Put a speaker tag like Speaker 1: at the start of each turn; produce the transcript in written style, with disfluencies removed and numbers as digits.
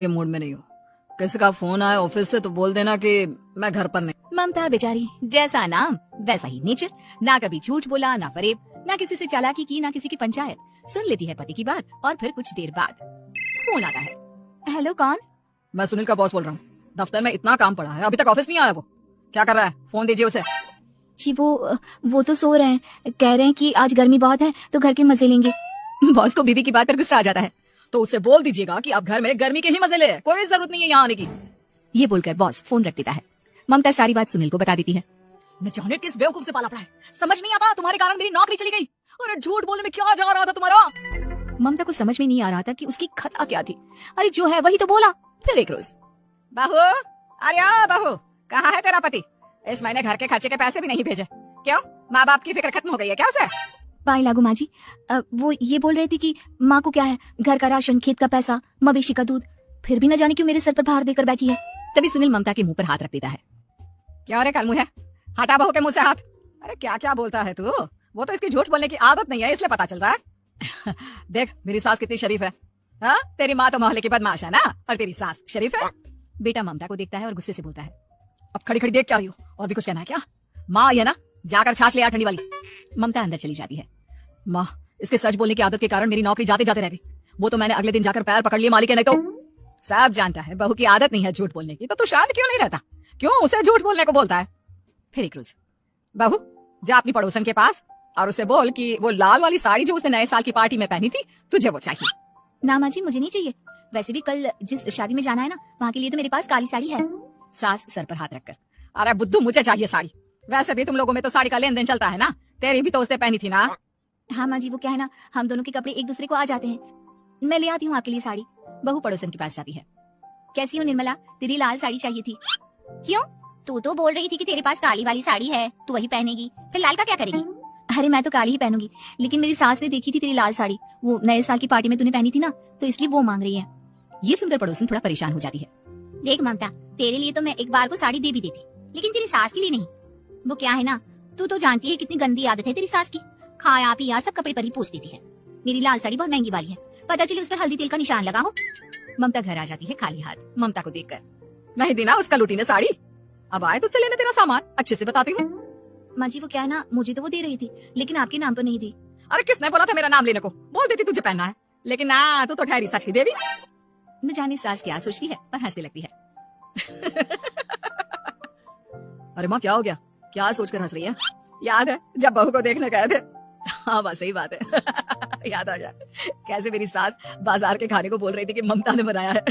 Speaker 1: के मूड में नहीं हूँ। किसी का फोन आए ऑफिस से तो बोल देना कि मैं घर पर नहीं।
Speaker 2: ममता बेचारी, जैसा नाम वैसा ही नेचर। ना कभी झूठ बोला, ना फरेब, ना किसी से चालाकी की, ना किसी की पंचायत। सुन लेती है पति की बात और फिर कुछ देर बाद फोन आता है। हेलो, कौन?
Speaker 1: मैं सुनील का बॉस बोल रहा हूँ। दफ्तर में इतना काम पड़ा है, अभी तक ऑफिस नहीं आया। वो क्या कर रहा है? फोन दीजिए उसे।
Speaker 2: जी वो तो सो रहे हैं। कह रहे हैं कि आज गर्मी बहुत है तो घर के मजे लेंगे। बॉस को बीवी की बात पर गुस्सा आ जाता है।
Speaker 1: तो उसे बोल दीजिएगा कि अब घर में गर्मी के ही मजे ले, कोई जरूरत नहीं है यहाँ आने की।
Speaker 2: ये बोलकर बॉस फोन रख देता है। ममता सारी बात सुनील को बता देती है।
Speaker 1: न जाने किस बेवकूफ से पाला पड़ा है, समझ नहीं आता। तुम्हारे कारण मेरी नौकरी चली गई। अरे झूठ बोलने में क्या जा रहा था तुम्हारा?
Speaker 2: ममता को समझ में नहीं आ रहा था कि उसकी खता क्या थी। अरे जो है वही तो बोला। फिर एक रोज,
Speaker 1: बहू, अरे बहू, कहाँ है तेरा पति? इस महीने घर के खर्चे के पैसे भी नहीं भेजे। क्यों? माँ बाप की फिक्र खत्म हो गई है क्या उसे?
Speaker 2: पाई लागू माँ जी, वो ये बोल रही थी कि माँ को क्या है, घर का राशन, खेत का पैसा, मवेशी का दूध, फिर भी न जाने क्यों मेरे सर पर भार देकर बैठी है। तभी सुनील ममता के मुंह पर हाथ रख देता है।
Speaker 1: क्या रे कलमुंह है, हटा बहू के मुंह से हाथ। अरे क्या क्या बोलता है तू? वो तो इसकी झूठ बोलने की आदत नहीं है, इसलिए पता चल रहा है। देख मेरी सास कितनी शरीफ है। हाँ, तेरी माँ तो मोहल्ले की बदमाश है ना, और तेरी सास शरीफ है।
Speaker 2: बेटा ममता को देखता है और गुस्से से बोलता है।
Speaker 1: अब खड़ी खड़ी देख क्या रही हो? और भी कुछ कहना है क्या? माँ ये ना, जाकर छाछ ले आ ठंडी वाली।
Speaker 2: ममता अंदर चली जाती है।
Speaker 1: माँ, इसके सच बोलने की आदत के कारण मेरी नौकरी जाते जाते रह गई। वो तो मैंने अगले दिन जाकर पैर पकड़ लिए मालिक के, नहीं तो सब जानता है बहू की आदत नहीं है झूठ बोलने की। तो तू शांत क्यों नहीं रहता? क्यों उसे झूठ बोलने को बोलता है?
Speaker 2: फिर एक रोज,
Speaker 1: बहू जा अपनी पड़ोसन के पास और उसे बोल कि वो लाल वाली साड़ी जो उसने नए साल की पार्टी में पहनी थी, तुझे वो चाहिए।
Speaker 2: ना माँ जी, मुझे नहीं चाहिए। वैसे भी कल जिस शादी में जाना है ना, वहाँ के लिए तो मेरे पास काली साड़ी है। सास सर पर हाथ रखकर।
Speaker 1: अरे बुद्धू, मुझे चाहिए साड़ी। वैसे भी तुम लोगों में तो साड़ी का लेन देन चलता है ना, तेरी भी तो उसने पहनी थी ना।
Speaker 2: हाँ माँ जी, वो क्या है ना, हम दोनों के कपड़े एक दूसरे को आ जाते हैं। मैं ले आती हूँ आपके लिए साड़ी। बहू पड़ोसन के पास जाती है। कैसी हो निर्मला, तेरी लाल साड़ी चाहिए थी। क्यों? तू तो बोल रही थी कि तेरे पास काली वाली साड़ी है, तू वही पहनेगी, फिर लाल का क्या करेगी? अरे मैं तो काली ही पहनूंगी, लेकिन मेरी सास ने देखी थी तेरी लाल साड़ी, वो नए साल की पार्टी में तूने पहनी थी ना, तो इसलिए वो मांग रही है। ये सुनकर पड़ोसन थोड़ा परेशान हो जाती है। देख ममता, तेरे लिए तो मैं एक बार को साड़ी दे भी देती, लेकिन तेरी सास के लिए नहीं। वो क्या है ना, तू तो जानती है कितनी गंदी आदत है तेरी सास की। खाया पिया सब कपड़े पर ही पूछ देती है। मेरी लाल साड़ी बहुत महंगी वाली है, पता चले उस पर हल्दी तेल का निशान लगा हो। ममता घर आ जाती है खाली हाथ, ममता को देखकर।
Speaker 1: नहीं दी ना उसका लूटी ने साड़ी। अब आए तुझसे लेने तेरा सामान, अच्छे से बताती हूँ।
Speaker 2: माँ जी, वो क्या है ना, मुझे तो वो दे रही थी, लेकिन आपके नाम पर नहीं दी।
Speaker 1: अरे किसने बोला था मेरा नाम लेने को? बोल देती तुझे पहनना है, लेकिन ना, तू तो ठहरी सच की देवी।
Speaker 2: न जाने सास क्या सोचती है पर हंसने लगती है।
Speaker 1: अरे माँ, क्या हो गया? क्या सोचकर हंस रही है? याद है जब बहू को देखने गए थे? हाँ बस सही बात है। याद आ गया कैसे मेरी सास बाजार के खाने को बोल रही थी कि ममता ने बनाया है।